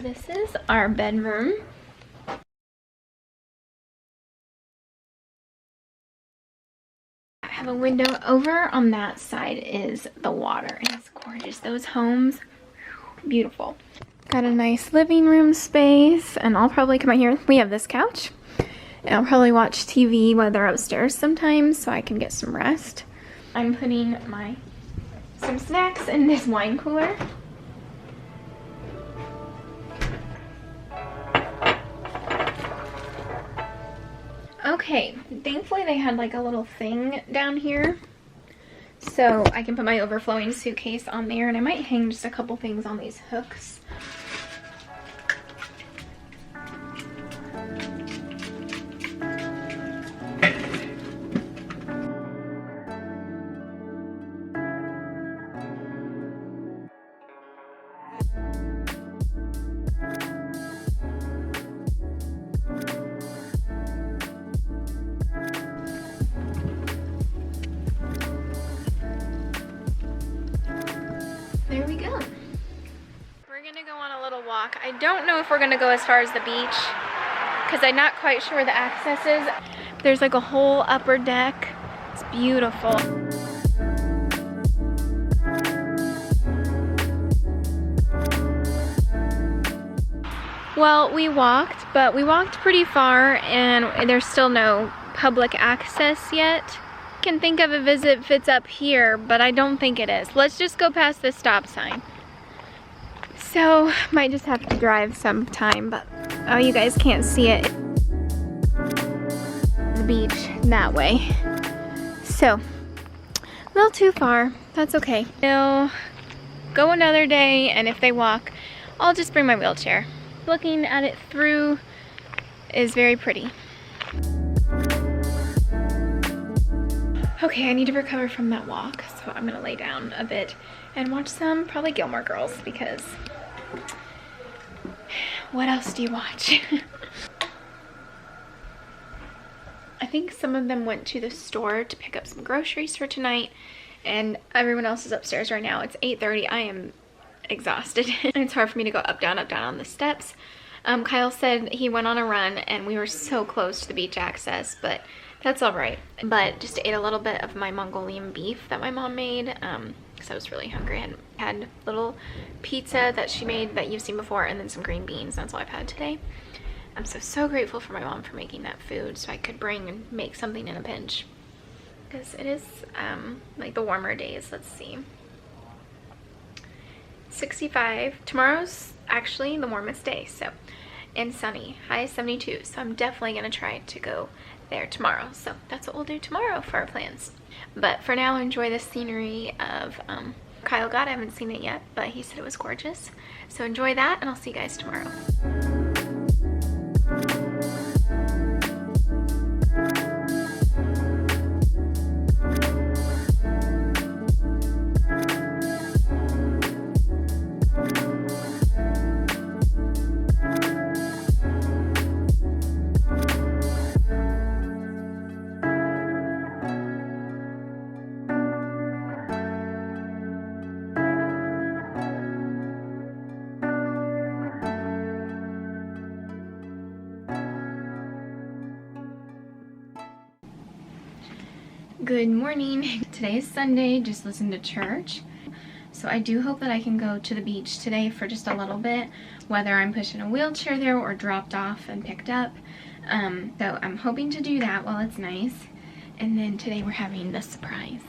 This is our bedroom. I have a window over. On that side is the water, and it's gorgeous. Those homes, beautiful. Got a nice living room space, and I'll probably come out here. We have this couch, and I'll probably watch TV while they're upstairs sometimes so I can get some rest. I'm putting some snacks in this wine cooler. Okay, thankfully they had like a little thing down here so I can put my overflowing suitcase on there, and I might hang just a couple things on these hooks. There we go. We're gonna go on a little walk. I don't know if we're gonna go as far as the beach because I'm not quite sure where the access is. There's like a whole upper deck. It's beautiful. Well, we walked, but we walked pretty far and there's still no public access yet. I can think of a visit if it's up here, but I don't think it is. Let's just go past the stop sign. So, might just have to drive sometime, but oh, you guys can't see it. The beach that way. So, a little too far. That's okay. We'll go another day, and if they walk, I'll just bring my wheelchair. Looking at it through is very pretty. Okay, I need to recover from that walk, so I'm gonna lay down a bit and watch some, probably Gilmore Girls, because what else do you watch? I think some of them went to the store to pick up some groceries for tonight, and everyone else is upstairs right now. It's 8:30. I am exhausted. It's hard for me to go up, down on the steps. Kyle said he went on a run, and we were so close to the beach access, but that's all right. But just ate a little bit of my Mongolian beef that my mom made because I was really hungry, and had little pizza that she made that you've seen before, and then some green beans. That's all I've had today. I'm so grateful for my mom for making that food so I could bring and make something in a pinch, because it is like the warmer days. Let's see, 65. Tomorrow's actually the warmest day, so, and sunny, high 72, so I'm definitely gonna try to go there tomorrow. So that's what we'll do tomorrow for our plans. But for now, enjoy the scenery of Kyle got. I haven't seen it yet, but he said it was gorgeous. So enjoy that, and I'll see you guys tomorrow. Good morning. Today is Sunday, just listened to church. So I do hope that I can go to the beach today for just a little bit, whether I'm pushing a wheelchair there or dropped off and picked up. So I'm hoping to do that while it's nice. And then today we're having the surprise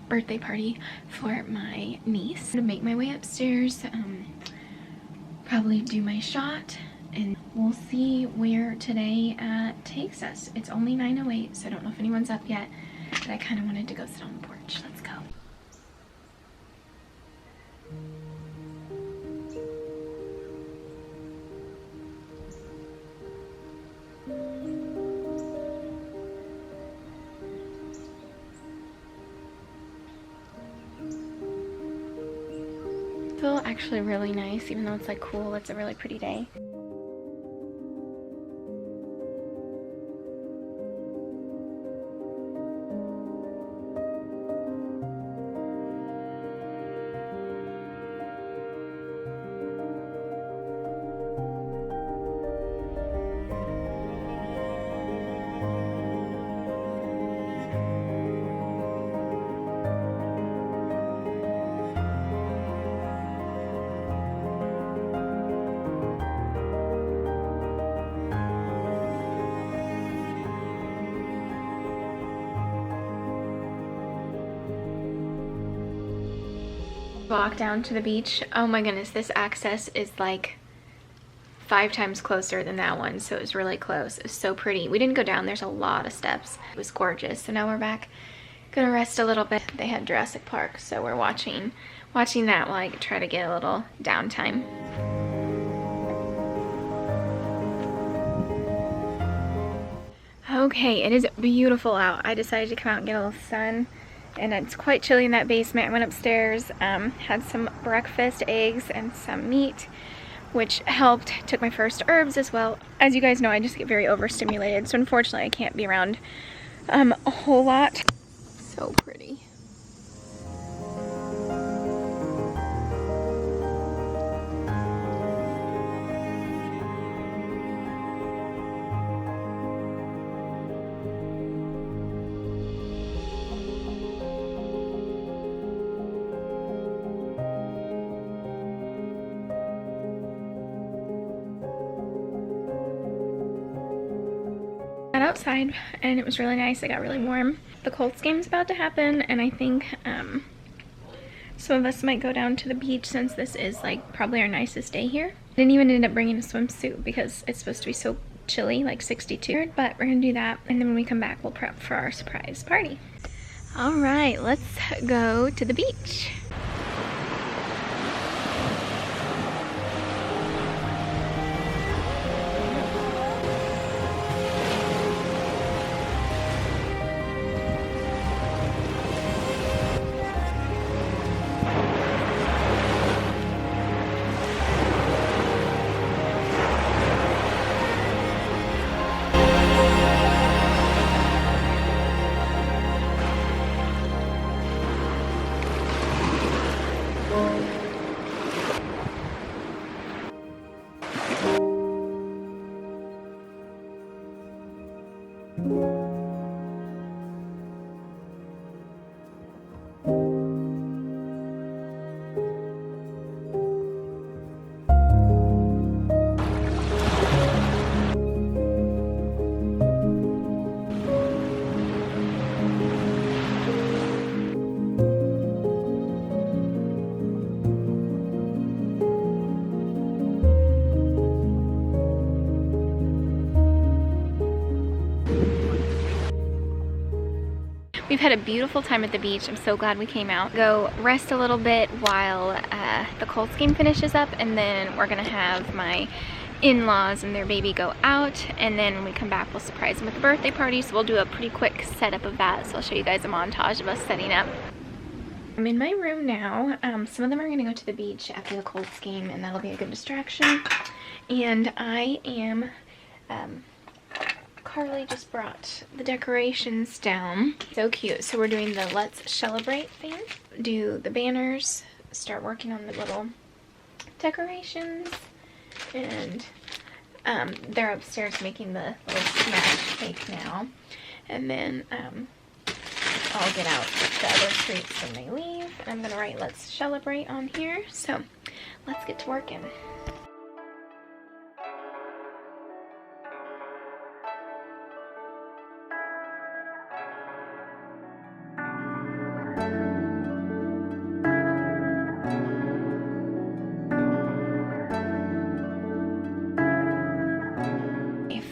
birthday party for my niece. I'm gonna make my way upstairs, probably do my shot, and we'll see where today takes us. It's only 9:08, so I don't know if anyone's up yet. But I kind of wanted to go sit on the porch. Let's go. It's actually really nice, even though it's like cool. It's a really pretty day. Walk down to the beach. Oh my goodness, this access is like 5 times closer than that one, so it was really close. It was so pretty. We didn't go down, there's a lot of steps. It was gorgeous. So now we're back, gonna rest a little bit. They had Jurassic Park, so we're watching that while I try to get a little downtime. Okay, it is beautiful out. I decided to come out and get a little sun, and it's quite chilly in that basement. I went upstairs, had some breakfast, eggs, and some meat, which helped. Took my first herbs as well. As you guys know, I just get very overstimulated, so unfortunately I can't be around a whole lot. So pretty. Outside and it was really nice. It got really warm. The Colts game's about to happen, and I think some of us might go down to the beach since this is like probably our nicest day here. I didn't even end up bringing a swimsuit because it's supposed to be so chilly, like 62, but we're gonna do that, and then when we come back we'll prep for our surprise party. All right, let's go to the beach. We've had a beautiful time at the beach. I'm so glad we came out. Go rest a little bit while the Colts game finishes up, and then we're gonna have my in-laws and their baby go out, and then when we come back we'll surprise them with the birthday party. So we'll do a pretty quick setup of that, so I'll show you guys a montage of us setting up. I'm in my room now. Some of them are gonna go to the beach after the Colts game, and that'll be a good distraction. And I am Carly just brought the decorations down. So cute. So we're doing the Let's Celebrate thing. Do the banners, start working on the little decorations, and they're upstairs making the little smash cake now. And then I'll get out the other treats when they leave. And I'm gonna write Let's Celebrate on here. So let's get to working.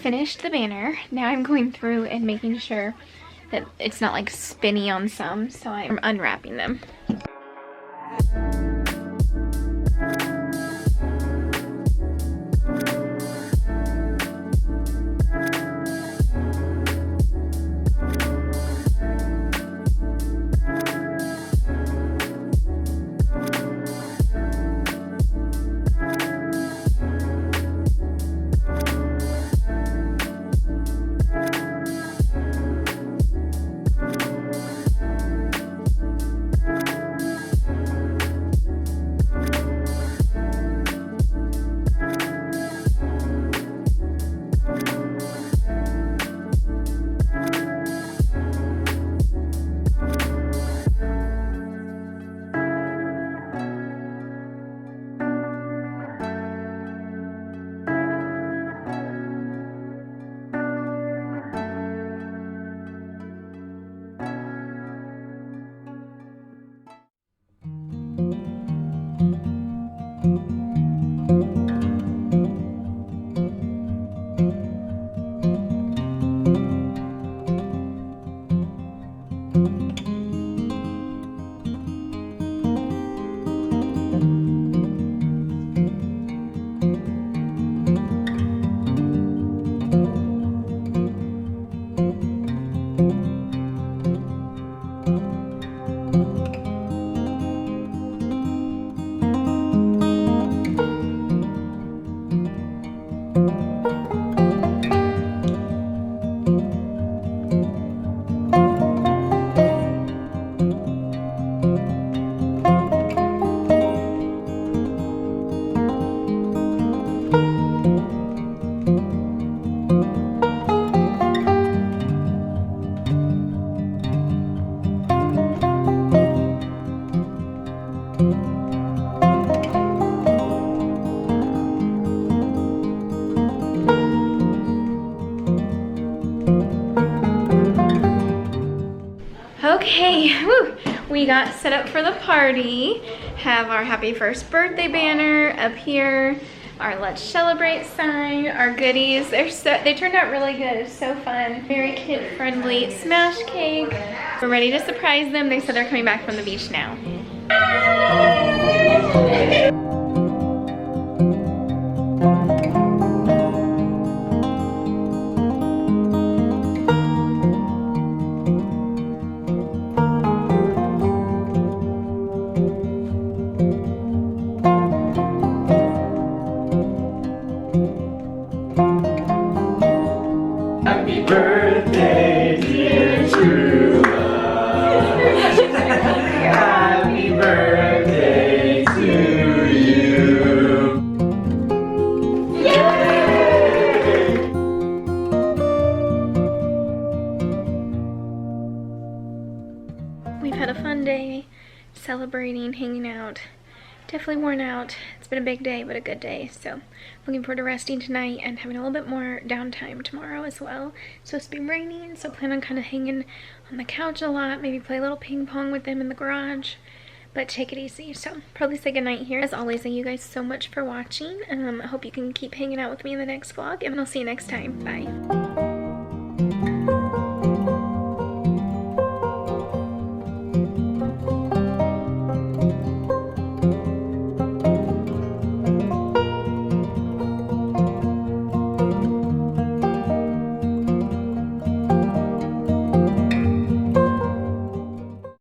Finished the banner. Now I'm going through and making sure that it's not like spinny on some, so I'm unwrapping them. Okay, woo. We got set up for the party. Have our happy first birthday banner up here, our let's celebrate sign, our goodies. They turned out really good. It's so fun. Very kid friendly smash cake. We're ready to surprise them. They said they're coming back from the beach now. Happy birthday, dear true love. Happy birthday to you. Yay! We've had a fun day, celebrating, hanging out. Definitely worn out. It's been a big day, but a good day. So looking forward to resting tonight and having a little bit more downtime tomorrow as well. It's supposed to be raining, so plan on kind of hanging on the couch a lot, maybe play a little ping pong with them in the garage, but take it easy. So probably say goodnight here. As always, thank you guys so much for watching. I hope you can keep hanging out with me in the next vlog, and I'll see you next time. Bye.